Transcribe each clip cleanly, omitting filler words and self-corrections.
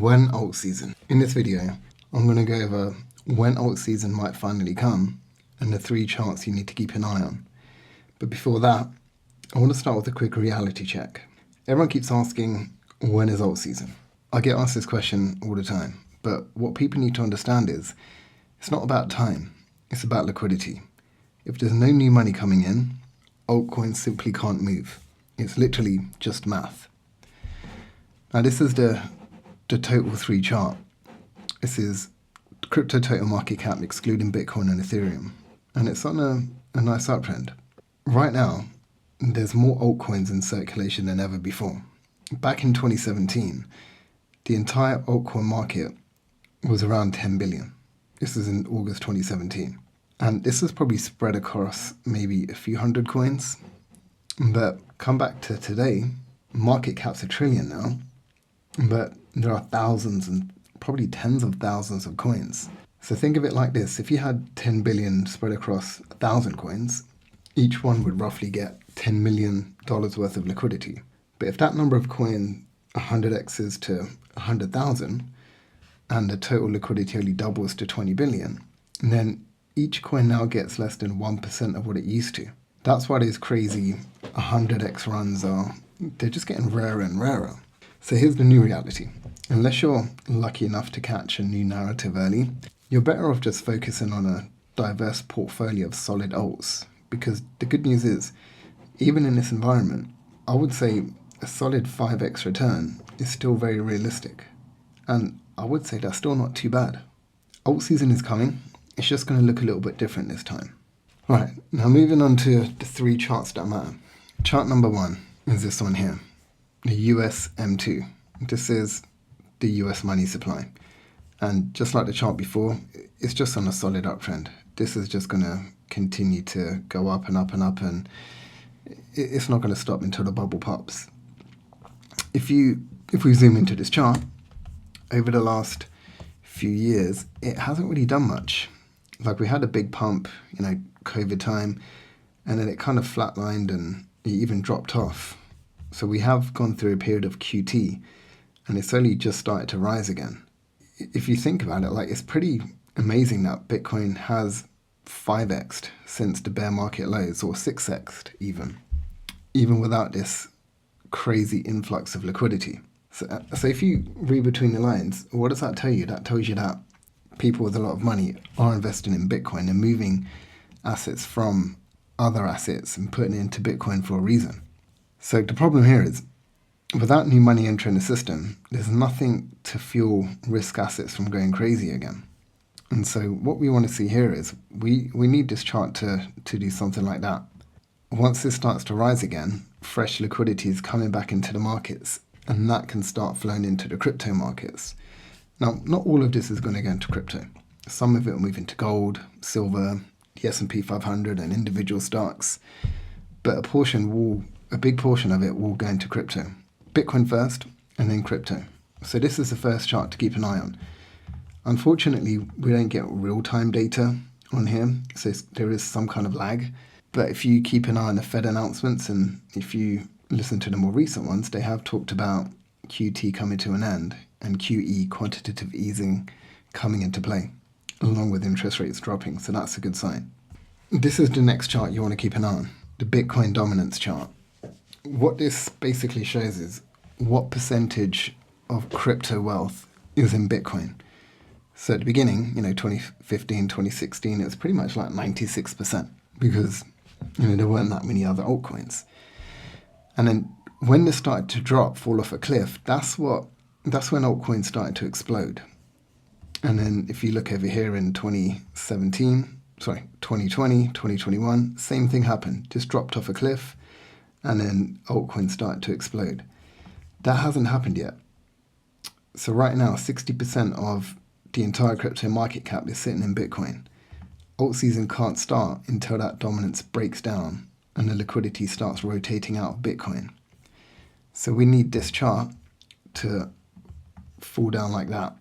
When alt season. In this video, I'm going to go over when alt season might finally come and the 3 charts you need to keep an eye on. But before that, I want to start with a quick reality check. Everyone keeps asking, when is alt season? I get asked this question all the time, but what people need to understand is it's not about time, it's about liquidity. If there's no new money coming in, altcoins simply can't move. It's literally just math. Now this is the total 3 chart. This is crypto total market cap excluding Bitcoin and Ethereum. And it's on a nice uptrend. Right now, there's more altcoins in circulation than ever before. Back in 2017, the entire altcoin market was around 10 billion. This is in August 2017. And this is probably spread across maybe a few hundred coins. But come back to today, market cap's $1 trillion now. But there are thousands and probably tens of thousands of coins. So think of it like this. If you had 10 billion spread across 1,000 coins, each one would roughly get $10 million worth of liquidity. But if that number of coin 100x's to 100,000 and the total liquidity only doubles to 20 billion, then each coin now gets less than 1% of what it used to. That's why these crazy 100x runs they're just getting rarer and rarer. So here's the new reality. Unless you're lucky enough to catch a new narrative early, you're better off just focusing on a diverse portfolio of solid alts. Because the good news is, even in this environment, I would say a solid 5x return is still very realistic. And I would say that's still not too bad. Alt season is coming. It's just going to look a little bit different this time. Right, now moving on to the 3 charts that matter. Chart number 1 is this one here. The US M2. This is the US money supply. And just like the chart before, it's just on a solid uptrend. This is just going to continue to go up and up and up, and it's not going to stop until the bubble pops. If we zoom into this chart, over the last few years, it hasn't really done much. Like we had a big pump, COVID time, and then it kind of flatlined and it even dropped off. So we have gone through a period of QT, and it's only just started to rise again. If you think about it, it's pretty amazing that Bitcoin has 5x'd since the bear market lows, or 6x'd even without this crazy influx of liquidity. So if you read between the lines, what does that tell you? That tells you that people with a lot of money are investing in Bitcoin and moving assets from other assets and putting it into Bitcoin for a reason. So the problem here is, without new money entering the system, there's nothing to fuel risk assets from going crazy again. And so what we want to see here is we need this chart to do something like that. Once this starts to rise again, fresh liquidity is coming back into the markets, and that can start flowing into the crypto markets. Now, not all of this is going to go into crypto. Some of it will move into gold, silver, the S&P 500 and individual stocks, but a big portion of it will go into crypto. Bitcoin first, and then crypto. So this is the first chart to keep an eye on. Unfortunately, we don't get real-time data on here, so there is some kind of lag. But if you keep an eye on the Fed announcements, and if you listen to the more recent ones, they have talked about QT coming to an end and QE, quantitative easing, coming into play, along with interest rates dropping. So that's a good sign. This is the next chart you want to keep an eye on, the Bitcoin Dominance chart. What this basically shows is what percentage of crypto wealth is in Bitcoin. So at the beginning, 2015, 2016, it was pretty much like 96% because, there weren't that many other altcoins. And then when this started to fall off a cliff, that's when altcoins started to explode. And then if you look over here in 2020, 2021, same thing happened. Just dropped off a cliff, and then altcoins started to explode. That hasn't happened yet. So right now, 60% of the entire crypto market cap is sitting in Bitcoin. Alt season can't start until that dominance breaks down and the liquidity starts rotating out of Bitcoin. So we need this chart to fall down like that.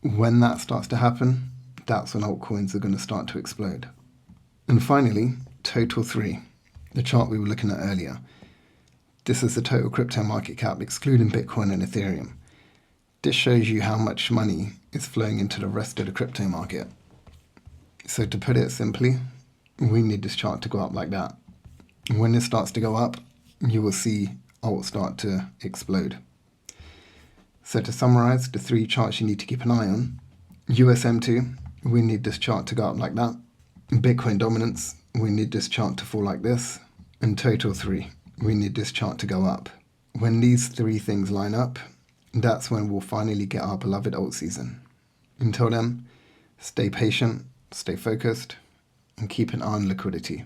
When that starts to happen, that's when altcoins are going to start to explode. And finally, total 3, the chart we were looking at earlier. This is the total crypto market cap excluding Bitcoin and Ethereum. This shows you how much money is flowing into the rest of the crypto market. So to put it simply, we need this chart to go up like that. When it starts to go up, you will see alt start to explode. So to summarize, the 3 charts you need to keep an eye on: USM2, we need this chart to go up like that. Bitcoin dominance, we need this chart to fall like this. And total 3, we need this chart to go up. When these 3 things line up, that's when we'll finally get our beloved alt season. Until then, stay patient, stay focused, and keep an eye on liquidity.